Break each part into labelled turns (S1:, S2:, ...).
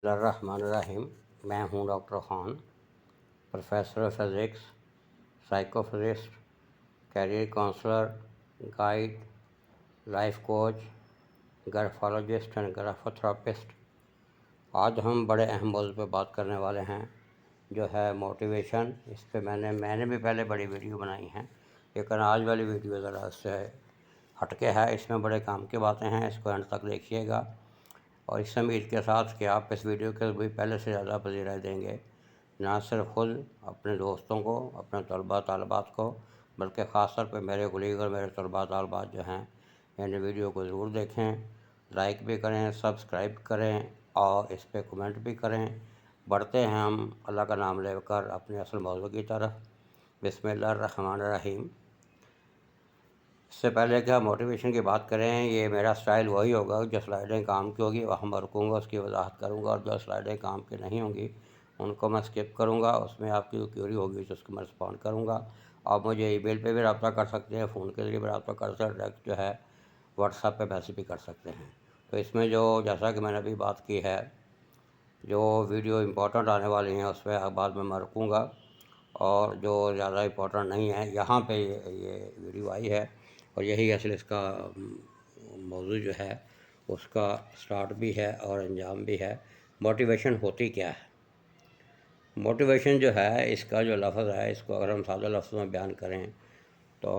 S1: الرحمن الرحیم۔ میں ہوں doctor Khan, professor physics, psychophysicist, career counsellor, guide, life coach, graphologist and graphotherapist. آج ہم بڑے اہم موضوع پہ بات کرنے والے ہیں جو ہے موٹیویشن۔ اس پہ میں نے بھی پہلے بڑی ویڈیو بنائی ہیں، لیکن آج والی ویڈیو ذرا اس سے ہٹ کے ہے، اس میں بڑے کام کی باتیں ہیں، اس کو اینڈ تک دیکھیے گا۔ اور اس امید کے ساتھ کہ آپ اس ویڈیو کے بھی پہلے سے زیادہ پذیرائی دیں گے، نہ صرف خود اپنے دوستوں کو، اپنے طلباء طالبات کو، بلکہ خاص طور پہ میرے کلیگ اور میرے طلباء طالبات جو ہیں، یعنی ویڈیو کو ضرور دیکھیں، لائک بھی کریں، سبسکرائب کریں اور اس پہ کمنٹ بھی کریں۔ بڑھتے ہیں ہم اللہ کا نام لے کر اپنے اصل موضوع کی طرف۔ بسم اللہ الرحمن الرحیم۔ اس سے پہلے کہ ہم موٹیویشن کی بات کریں، یہ میرا سٹائل وہی ہوگا جو سلائیڈیں کام کی ہوگی وہاں میں رکوں گا، اس کی وضاحت کروں گا، اور جو سلائیڈیں کام کی نہیں ہوں گی ان کو میں اسکپ کروں گا۔ اس میں آپ کی کیوری ہوگی تو اس کو میں رسپونڈ کروں گا۔ آپ مجھے ای میل پہ بھی رابطہ کر سکتے ہیں، فون کے ذریعے بھی رابطہ کر سکتے ہیں، ڈائریکٹ جو ہے واٹس ایپ پہ میسیج بھی کر سکتے ہیں۔ تو اس میں جو جیسا کہ میں نے ابھی بات کی ہے، جو ویڈیو امپورٹنٹ آنے والی ہیں اس پہ بعد میں رکوں گا، اور جو زیادہ امپورٹنٹ نہیں ہے یہاں پہ یہ ویڈیو آئی ہے، اور یہی اصل اس کا موضوع جو ہے اس کا سٹارٹ بھی ہے اور انجام بھی ہے۔ موٹیویشن ہوتی کیا ہے؟ موٹیویشن جو ہے، اس کا جو لفظ ہے، اس کو اگر ہم سادہ لفظوں میں بیان کریں تو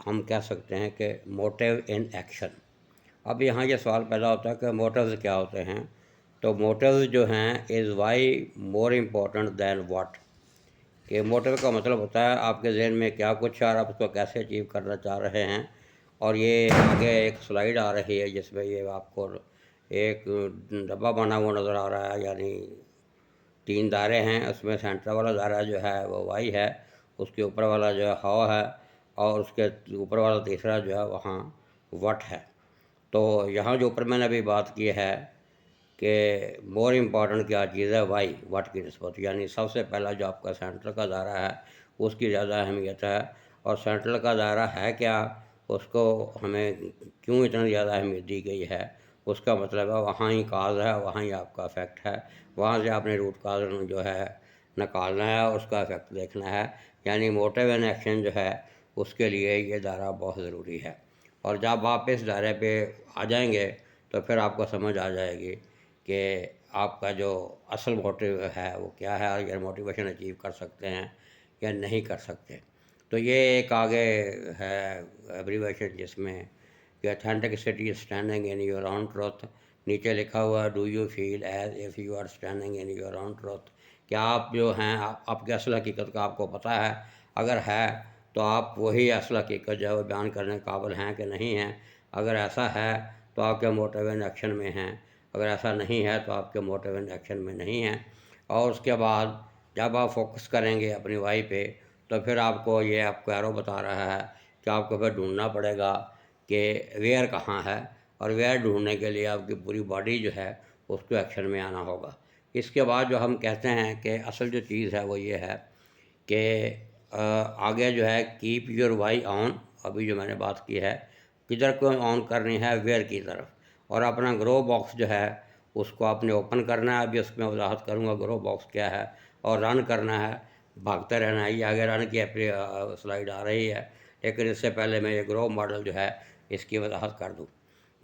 S1: ہم کہہ سکتے ہیں کہ موٹیو ان ایکشن۔ اب یہاں یہ سوال پیدا ہوتا ہے کہ موٹیوز کیا ہوتے ہیں؟ تو موٹیوز جو ہیں is why more important than what. کہ موٹیو کا مطلب ہوتا ہے آپ کے ذہن میں کیا کچھ ہے اور آپ اس کو کیسے اچیو کرنا چاہ رہے ہیں۔ اور یہ آگے ایک سلائیڈ آ رہی ہے جس میں یہ آپ کو ایک ڈبہ بنا ہوا نظر آ رہا ہے، یعنی 3 دائرے ہیں، اس میں سینٹر والا دائرہ جو ہے وہ وائی ہے، اس کے اوپر والا جو ہے ہاؤ ہے، اور اس کے اوپر والا تیسرا جو ہے وہاں وٹ ہے۔ تو یہاں جو اوپر میں نے ابھی بات کی ہے کہ مور امپورٹنٹ کیا چیز ہے، وائی، وٹ کی نسبت، یعنی سب سے پہلا جو آپ کا سینٹر کا دائرہ ہے اس کی زیادہ اہمیت ہے، اور سینٹر کا دائرہ ہے کیا، اس کو ہمیں کیوں اتنا زیادہ اہمیت دی گئی ہے، اس کا مطلب ہے وہاں ہی کاز ہے، وہاں ہی آپ کا افیکٹ ہے، وہاں سے آپ نے روٹ کاز جو ہے نکالنا ہے اور اس کا افیکٹ دیکھنا ہے۔ یعنی موٹیو ان ایکشن جو ہے اس کے لیے یہ دائرہ بہت ضروری ہے۔ اور جب آپ اس دائرے پہ آ جائیں گے تو پھر آپ کو سمجھ آ جائے گی کہ آپ کا جو اصل موٹیو ہے وہ کیا ہے، اور یہ موٹیویشن اچیو کر سکتے ہیں یا نہیں کر سکتے۔ تو یہ ایک آگے ہے ایبریویشن جس میں کہ authenticity standing in your own truth, نیچے لکھا ہوا ہے do you feel as if you are standing in your own truth. کیا آپ جو ہیں آپ کی اصل حقیقت کا آپ کو پتہ ہے؟ اگر ہے تو آپ وہی اصل حقیقت جو ہے وہ بیان کرنے کے قابل ہیں کہ نہیں ہیں؟ اگر ایسا ہے تو آپ کے موٹیو ان ایکشن میں ہیں، اگر ایسا نہیں ہے تو آپ کے موٹیو ان ایکشن میں نہیں ہیں۔ اور اس کے بعد جب آپ فوکس کریں گے اپنی وائی پہ تو پھر آپ کو یہ آپ کو ایرو بتا رہا ہے کہ آپ کو پھر ڈھونڈنا پڑے گا کہ ویئر کہاں ہے، اور ویئر ڈھونڈنے کے لیے آپ کی پوری باڈی جو ہے اس کو ایکشن میں آنا ہوگا۔ اس کے بعد جو ہم کہتے ہیں کہ اصل جو چیز ہے وہ یہ ہے کہ آگے جو ہے کیپ یور وائی آن، ابھی جو میں نے بات کی ہے کدھر کو آن کرنی ہے، ویئر کی طرف، اور اپنا گرو باکس جو ہے اس کو آپ نے اوپن کرنا ہے۔ ابھی اس میں وضاحت کروں گا گرو باکس کیا ہے، اور رن کرنا ہے، بھاگتے رہنا ہے۔ یہ آگے رن کی سلائیڈ آ رہی ہے، لیکن اس سے پہلے میں یہ گرو ماڈل جو ہے اس کی وضاحت کر دوں۔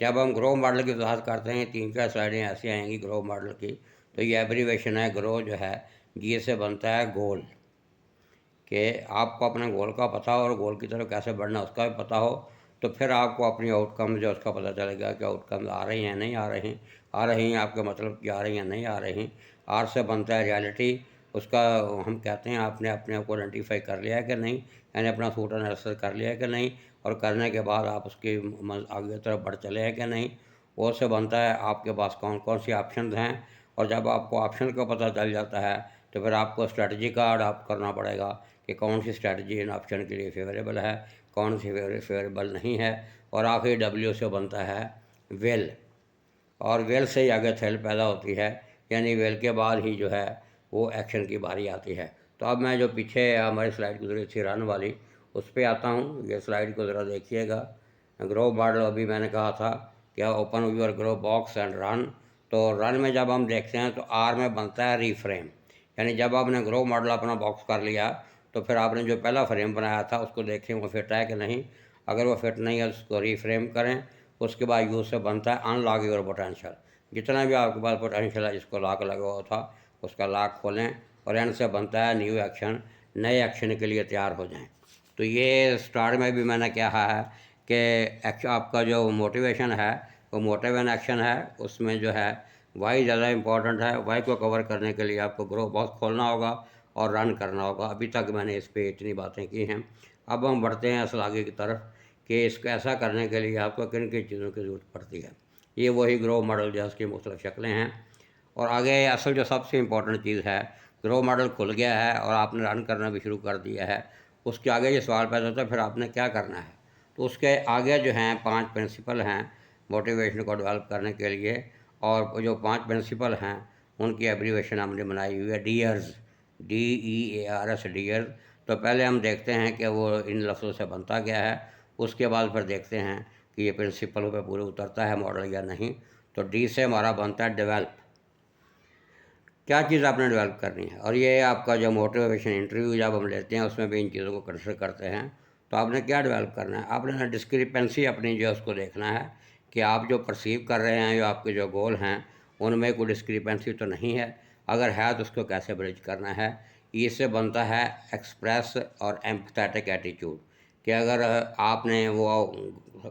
S1: جب ہم گرو ماڈل کی وضاحت کرتے ہیں 3-4 سلائیڈیں ایسی آئیں گی گرو ماڈل کی، تو یہ ایبریویشن ہے گرو جو ہے جی سے بنتا ہے گول، کہ آپ کو اپنے گول کا پتہ ہو اور گول کی طرف کیسے بڑھنا اس کا بھی پتہ ہو، تو پھر آپ کو اپنی آؤٹ کم جو اس کا پتہ چلے گا کہ آؤٹ کم آ رہی ہیں نہیں آ رہی، آ رہی ہیں آپ کے مطلب کی آ رہی ہیں نہیں آ رہی۔ آر سے بنتا ہے ریالٹی، اس کا ہم کہتے ہیں آپ نے اپنے آپ کو آئیڈینٹیفائی کر لیا ہے کہ نہیں، یعنی اپنا سوٹ انالیسس کر لیا ہے کہ نہیں، اور کرنے کے بعد آپ اس کی آگے طرف بڑھ چلے ہیں کہ نہیں۔ وہ سے بنتا ہے آپ کے پاس کون کون سی آپشنز ہیں، اور جب آپ کو آپشن کا پتہ چل جاتا ہے تو پھر آپ کو اسٹریٹجی کا اڈاپٹ کرنا پڑے گا کہ کون سی اسٹریٹجی ان آپشن کے لیے فیوریبل ہے، کون سی فیوریبل نہیں ہے۔ اور آخری ڈبلیو سے بنتا ہے ویل، اور ویل سے ہی آگے تھیل پیدا ہوتی ہے، یعنی ویل کے بعد ہی جو ہے وہ ایکشن کی باری آتی ہے۔ تو اب میں جو پیچھے ہماری سلائیڈ گزری تھی رن والی، اس پہ آتا ہوں۔ یہ سلائیڈ کو ذرا دیکھیے گا۔ گرو ماڈل ابھی میں نے کہا تھا کہ open your grow box and run, تو رن میں جب ہم دیکھتے ہیں تو آر میں بنتا ہے ری فریم، یعنی جب آپ نے گرو ماڈل اپنا باکس کر لیا تو پھر آپ نے جو پہلا فریم بنایا تھا اس کو دیکھیں وہ فٹ ہے کہ نہیں، اگر وہ فٹ نہیں ہے اس کو ری فریم کریں، اس کے بعد یوز سے بنتا ہے ان لاک یور پوٹینشیل، جتنا بھی آپ کے پاس پوٹینشیل ہے جس کو لاک لگا ہوا تھا اس کا لاک کھولیں، اور اینڈ سے بنتا ہے نیو ایکشن، نئے ایکشن کے لیے تیار ہو جائیں۔ تو یہ اسٹارٹ میں بھی میں نے کہا ہے کہ آپ کا جو موٹیویشن ہے وہ موٹیو اینڈ ایکشن ہے، اس میں جو ہے وائی زیادہ امپورٹنٹ ہے۔ وائی کو کور کرنے کے لیے آپ کو گرو باکس کھولنا ہوگا اور رن کرنا ہوگا۔ ابھی تک میں نے اس پہ اتنی باتیں کی ہیں، اب ہم بڑھتے ہیں اصل آگے کی طرف کہ اس کو ایسا کرنے کے لیے آپ کو کن کن چیزوں کی ضرورت پڑتی ہے۔ یہ وہی گرو ماڈل جو ہے اس کی مختلف شکلیں ہیں، اور آگے اصل جو سب سے امپورٹنٹ چیز ہے، گرو ماڈل کھل گیا ہے اور آپ نے رن کرنا بھی شروع کر دیا ہے، اس کے آگے یہ سوال پیدا ہوتا ہے پھر آپ نے کیا کرنا ہے۔ تو اس کے آگے جو ہیں 5 پرنسپل ہیں موٹیویشن کو ڈیولپ کرنے کے لیے، اور جو 5 پرنسپل ہیں ان کی ایبریویشن ہم نے بنائی ہوئی ہے ڈیئرز، DEARS، ڈیئرز۔ تو پہلے ہم دیکھتے ہیں کہ وہ ان لفظوں سے بنتا کیا ہے، اس کے بعد پھر دیکھتے ہیں کہ یہ پرنسپل پہ پورے اترتا ہے ماڈل یا نہیں۔ تو ڈی سے ہمارا بنتا ہے ڈیولپ، کیا چیز آپ نے ڈیولپ کرنی ہے، اور یہ آپ کا جو موٹیویشن انٹرویو جب ہم لیتے ہیں اس میں بھی ان چیزوں کو کنسیڈر کرتے ہیں۔ تو آپ نے کیا ڈیولپ کرنا ہے، آپ نے ڈسکریپنسی اپنی جو ہے اس کو دیکھنا ہے کہ آپ جو پرسیو کر رہے ہیں، جو آپ کے جو گول ہیں ان میں کوئی ڈسکریپنسی تو نہیں ہے، اگر ہے تو اس کو کیسے برج کرنا ہے۔ اس سے بنتا ہے ایکسپریس اور ایمپتھیٹک ایٹیچیوڈ، کہ اگر آپ نے وہ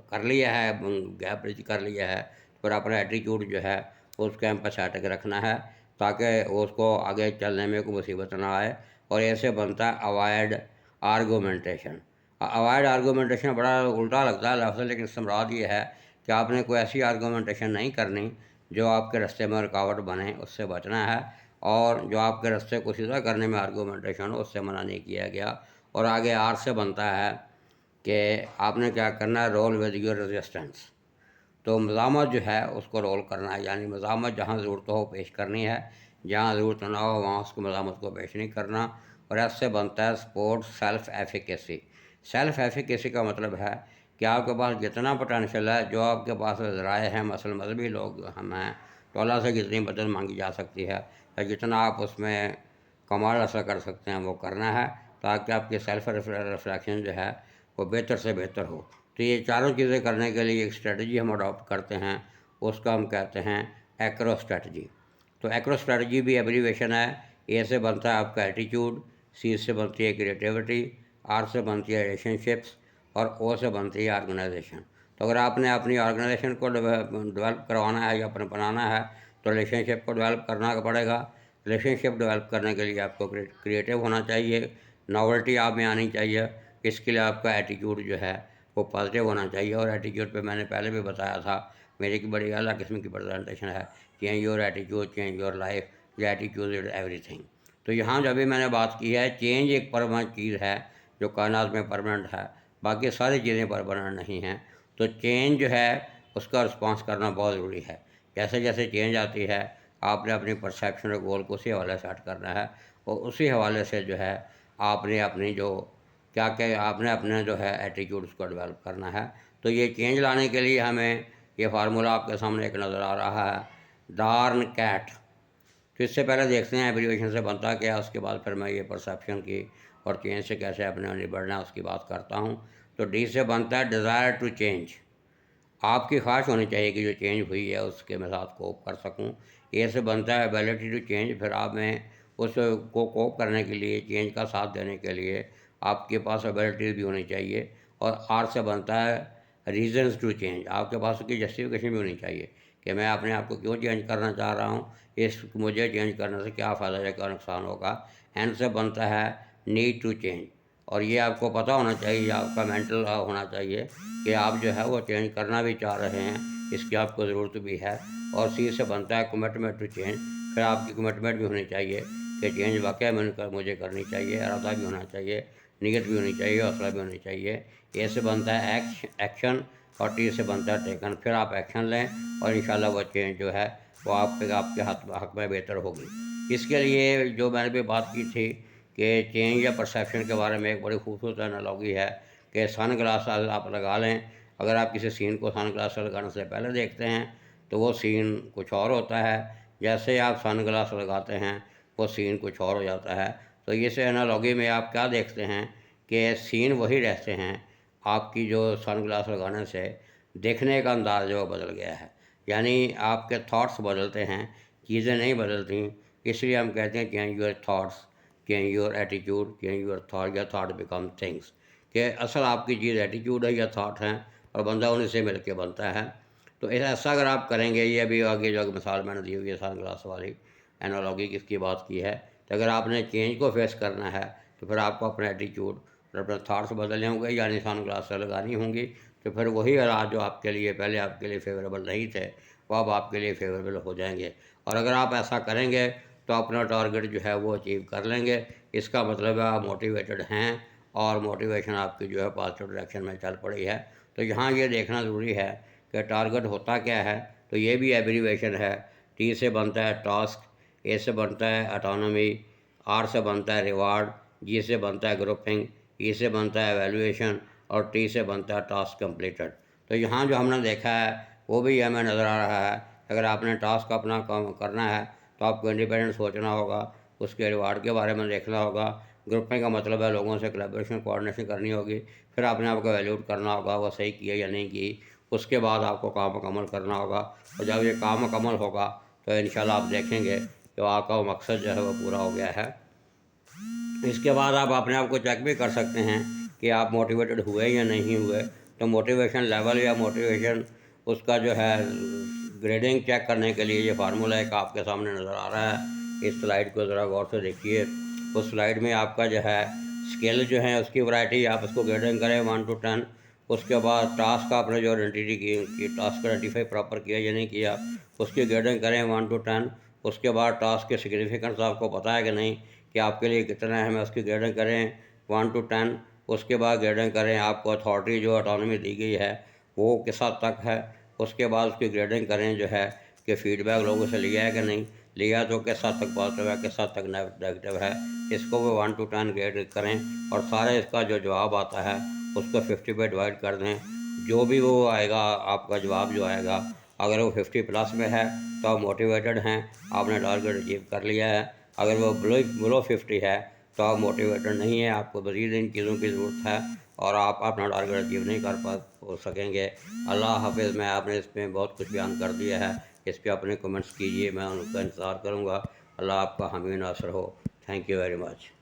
S1: کر لیا ہے، گیپ برج کر لیا ہے، پھر اپنا ایٹیچیوڈ جو ہے اس کو ایمپتھیٹک رکھنا ہے تاکہ اس کو آگے چلنے میں کوئی مصیبت نہ آئے۔ اور ایسے بنتا ہے اوائڈ آرگومنٹیشن۔ اوائڈ آرگومنٹیشن بڑا الٹا لگتا ہے لفظ، لیکن اس سے مراد یہ ہے کہ آپ نے کوئی ایسی آرگومنٹیشن نہیں کرنی جو آپ کے رستے میں رکاوٹ بنے، اس سے بچنا ہے، اور جو آپ کے رستے کو سیدھا کرنے میں آرگومنٹیشن ہو اس سے منع نہیں کیا گیا۔ اور آگے آر سے بنتا ہے کہ آپ نے کیا کرنا ہے، رول ود یور ریزسٹنس۔ تو مزاحمت جو ہے اس کو رول کرنا ہے، یعنی مزاحمت جہاں ضرورت ہو پیش کرنی ہے، جہاں ضرورت نہ ہو وہاں اس کو مزاحمت کو پیش نہیں کرنا۔ اور ایس سے بنتا ہے support self efficacy. Self efficacy کا مطلب ہے کہ آپ کے پاس جتنا پوٹینشیل ہے، جو آپ کے پاس ذرائع ہیں، مثلا مذہبی لوگ ہم ہیں تو اللہ سے جتنی مدد مانگی جا سکتی ہے یا جتنا آپ اس میں کمال حاصل کر سکتے ہیں وہ کرنا ہے، تاکہ آپ کی سیلف ریفلیکشن جو ہے وہ بہتر سے بہتر ہو۔ تو یہ چاروں چیزیں کرنے کے لیے ایک اسٹریٹجی ہم اڈاپٹ کرتے ہیں، اس کا ہم کہتے ہیں ایکرو اسٹریٹجی۔ تو ایکرو اسٹریٹجی بھی ایبریویشن ہے۔ اے سے بنتا ہے آپ کا ایٹیچیوڈ، سی سے بنتی ہے کریٹیوٹی، آر سے بنتی ہے ریلیشن شپس، اور او سے بنتی ہے آرگنائزیشن۔ تو اگر آپ نے اپنی آرگنائزیشن کو ڈیولپ کروانا ہے یا اپنے بنانا ہے تو ریلیشن شپ کو ڈیولپ کرنا پڑے گا۔ ریلیشن شپ ڈیولپ کرنے کے لیے آپ کو کریٹیو ہونا چاہیے، ناولٹی آپ میں آنی چاہیے، اس کے لیے آپ کا ایٹیچیوڈ جو ہے وہ پازیٹیو ہونا چاہیے۔ اور ایٹیچیوڈ پہ میں نے پہلے بھی بتایا تھا، میری کی بڑی اعلیٰ قسم کی پریزنٹیشن ہے، چینج یور ایٹیچیوڈ چینج یور لائف، یا ایٹیچیوڈ از ایوری تھنگ۔ تو یہاں جو ابھی میں نے بات کی ہے، چینج ایک پرماننٹ چیز ہے جو کائنات میں پرماننٹ ہے، باقی ساری چیزیں پرماننٹ نہیں ہیں۔ تو چینج جو ہے اس کا رسپانس کرنا بہت ضروری ہے۔ جیسے جیسے چینج آتی ہے آپ نے اپنی پرسیپشن اور گول کو اسی حوالے سے ہٹ کرنا ہے، اور اسی حوالے سے جو ہے آپ نے اپنی جو کیا کہ آپ نے اپنے جو ہے ایٹیچیوڈ اس کو ڈیولپ کرنا ہے۔ تو یہ چینج لانے کے لیے ہمیں یہ فارمولہ آپ کے سامنے ایک نظر آ رہا ہے، ڈارن کیٹ۔ تو اس سے پہلے دیکھتے ہیں ایبریویشن سے بنتا کیا، اس کے بعد پھر میں یہ پرسیپشن کی اور چینج سے کیسے اپنے نبڑنا ہے اس کی بات کرتا ہوں۔ تو ڈی سے بنتا ہے ڈیزائر ٹو چینج، آپ کی خواہش ہونی چاہیے کہ جو چینج ہوئی ہے اس کے میں ساتھ کوپ کر سکوں۔ اے سے بنتا ہے ایبیلٹی ٹو چینج، پھر آپ میں اس کو کوپ کرنے کے لیے، چینج کا ساتھ دینے کے لیے آپ کے پاس ایبیلٹیز بھی ہونی چاہیے۔ اور آر سے بنتا ہے ریزنز ٹو چینج، آپ کے پاس اس کی جسٹیفیکیشن بھی ہونی چاہیے کہ میں اپنے آپ کو کیوں چینج کرنا چاہ رہا ہوں، مجھے چینج کرنے سے کیا فائدہ ہے، کیا نقصان ہوگا۔ این سے بنتا ہے نیڈ ٹو چینج، اور یہ آپ کو پتہ ہونا چاہیے، آپ کا مینٹل ہونا چاہیے کہ آپ جو ہے وہ چینج کرنا بھی چاہ رہے ہیں، اس کی آپ کو ضرورت بھی ہے۔ اور سی سے بنتا ہے کمٹمنٹ ٹو چینج، پھر آپ کی کمٹمنٹ بھی ہونی چاہیے کہ چینج واقعہ مجھے کرنی چاہیے، ارادہ بھی ہونا چاہیے، نیت بھی ہونی چاہیے، حوصلہ بھی ہونی چاہیے۔ اے سے بنتا ہے ایکشن، اور ٹی سے بنتا ہے ٹیکن، پھر آپ ایکشن لیں اور انشاءاللہ وہ چینج جو ہے وہ آپ کے حق میں بہتر ہوگی۔ اس کے لیے جو میں نے بھی بات کی تھی کہ چینج یا پرسیپشن کے بارے میں ایک بڑی خوبصورت انالوجی ہے کہ سن گلاس آپ لگا لیں، اگر آپ کسی سین کو سن گلاس لگانے سے پہلے دیکھتے ہیں تو تو وہ سین کچھ اور ہوتا ہے، جیسے آپ سن گلاس لگاتے ہیں وہ سین کچھ اور ہو جاتا ہے۔ تو اس انالوگی میں آپ کیا دیکھتے ہیں کہ سین وہی رہتے ہیں، آپ کی جو سن گلاس لگانے سے دیکھنے کا انداز جو بدل گیا ہے، یعنی آپ کے تھاٹس بدلتے ہیں، چیزیں نہیں بدلتی۔ اس لیے ہم کہتے ہیں change your thoughts, change your attitude, change your thought, یا تھاٹ بیکم تھنگس، کہ اصل آپ کی چیز ایٹیٹیوڈ ہے یا تھاٹ ہے، اور بندہ انہیں سے مل کے بنتا ہے۔ تو ایسا اگر آپ کریں گے، یہ ابھی آگے جو مثال میں نے دی ہوئی ہے سن گلاس والی اینالوگی کس کی بات کی ہے، کہ اگر آپ نے چینج کو فیس کرنا ہے تو پھر آپ کو اپنا ایٹیٹیوڈ اور اپنے تھاٹس بدلنے ہوں گے، یعنی سن گلاس سے لگانی ہوں گی، تو پھر وہی حالات جو آپ کے لیے پہلے آپ کے لیے فیوریبل نہیں تھے وہ اب آپ کے لیے فیوریبل ہو جائیں گے۔ اور اگر آپ ایسا کریں گے تو اپنا ٹارگیٹ جو ہے وہ اچیو کر لیں گے۔ اس کا مطلب ہے آپ موٹیویٹڈ ہیں، اور موٹیویشن آپ کی جو ہے پازیٹیو ڈائریکشن میں چل پڑی ہے۔ تو یہاں یہ دیکھنا ضروری ہے کہ ٹارگیٹ ہوتا کیا ہے، تو یہ بھی ایبریویشن ہے۔ ٹی سے بنتا ہے ٹاسک، اے سے بنتا ہے اٹانومی، آر سے بنتا ہے ریوارڈ، جی سے بنتا ہے گروپنگ، ای سے بنتا ہے ایویلویشن، اور ٹی سے بنتا ہے ٹاسک کمپلیٹڈ۔ تو یہاں جو ہم نے دیکھا ہے وہ بھی ہمیں نظر آ رہا ہے، اگر آپ نے ٹاسک اپنا کام کرنا ہے تو آپ کو انڈیپینڈنٹ سوچنا ہوگا، اس کے ریوارڈ کے بارے میں دیکھنا ہوگا۔ گروپنگ کا مطلب ہے لوگوں سے کلیبریشن کوآرڈینیشن کرنی ہوگی، پھر اپنے آپ کو ایویلیوٹ کرنا ہوگا وہ صحیح کیا یا نہیں کی، اس کے بعد آپ کو کام مکمل کرنا ہوگا، اور جب یہ کام مکمل ہوگا تو انشاءاللہ آپ دیکھیں گے کہ آپ کا وہ مقصد جو ہے وہ پورا ہو گیا ہے۔ اس کے بعد آپ اپنے آپ کو چیک بھی کر سکتے ہیں کہ آپ موٹیویٹڈ ہوئے یا نہیں ہوئے۔ تو موٹیویشن لیول یا موٹیویشن اس کا جو ہے گریڈنگ چیک کرنے کے لیے یہ فارمولہ ایک آپ کے سامنے نظر آ رہا ہے۔ اس سلائیڈ کو ذرا غور سے دیکھیے۔ اس سلائیڈ میں آپ کا جو ہے اسکیل جو ہے اس کی ورائٹی، آپ اس کو گریڈنگ کریں 1 to 10۔ اس کے بعد ٹاسک آپ نے جو آئیڈینٹی کی ٹاسک کو آئیڈینٹیفائی پراپر کیا یا نہیں کیا، اس کی گریڈنگ کریں 1 to 10۔ اس کے بعد ٹاسک کے سگنیفیکنس آپ کو پتہ ہے کہ نہیں کہ آپ کے لیے کتنا اہم ہے، اس کی گریڈنگ کریں 1 to 10۔ اس کے بعد گریڈنگ کریں آپ کو اتھارٹی جو اٹانومی دی گئی ہے وہ کس حد تک ہے۔ اس کے بعد اس کی گریڈنگ کریں جو ہے کہ فیڈ بیک لوگوں سے لیا ہے کہ نہیں لیا، تو کس حد تک پازیٹیو ہے، کس حد تک نیگیٹیو ہے، اس کو وہ 1 to 10 گریڈ کریں، اور سارے اس کا جو جواب آتا ہے اس کو 50 پہ ڈیوائڈ کر دیں۔ جو بھی وہ آئے گا آپ کا جواب جو آئے گا، اگر وہ 50+ میں ہے تو آپ موٹیویٹڈ ہیں، آپ نے ٹارگیٹ اچیو کر لیا ہے۔ اگر وہ بلو 50 ہے تو آپ موٹیویٹڈ نہیں ہیں، آپ کو مزید ان چیزوں کی ضرورت ہے، اور آپ اپنا ٹارگیٹ اچیو نہیں ہو سکیں گے۔ اللہ حافظ۔ میں آپ نے اس میں بہت کچھ بیان کر دیا ہے، اس پہ اپنے کمنٹس کیجیے، میں ان کا انتظار کروں گا۔ اللہ آپ کا حامی ناصر ہو۔ Thank you very much.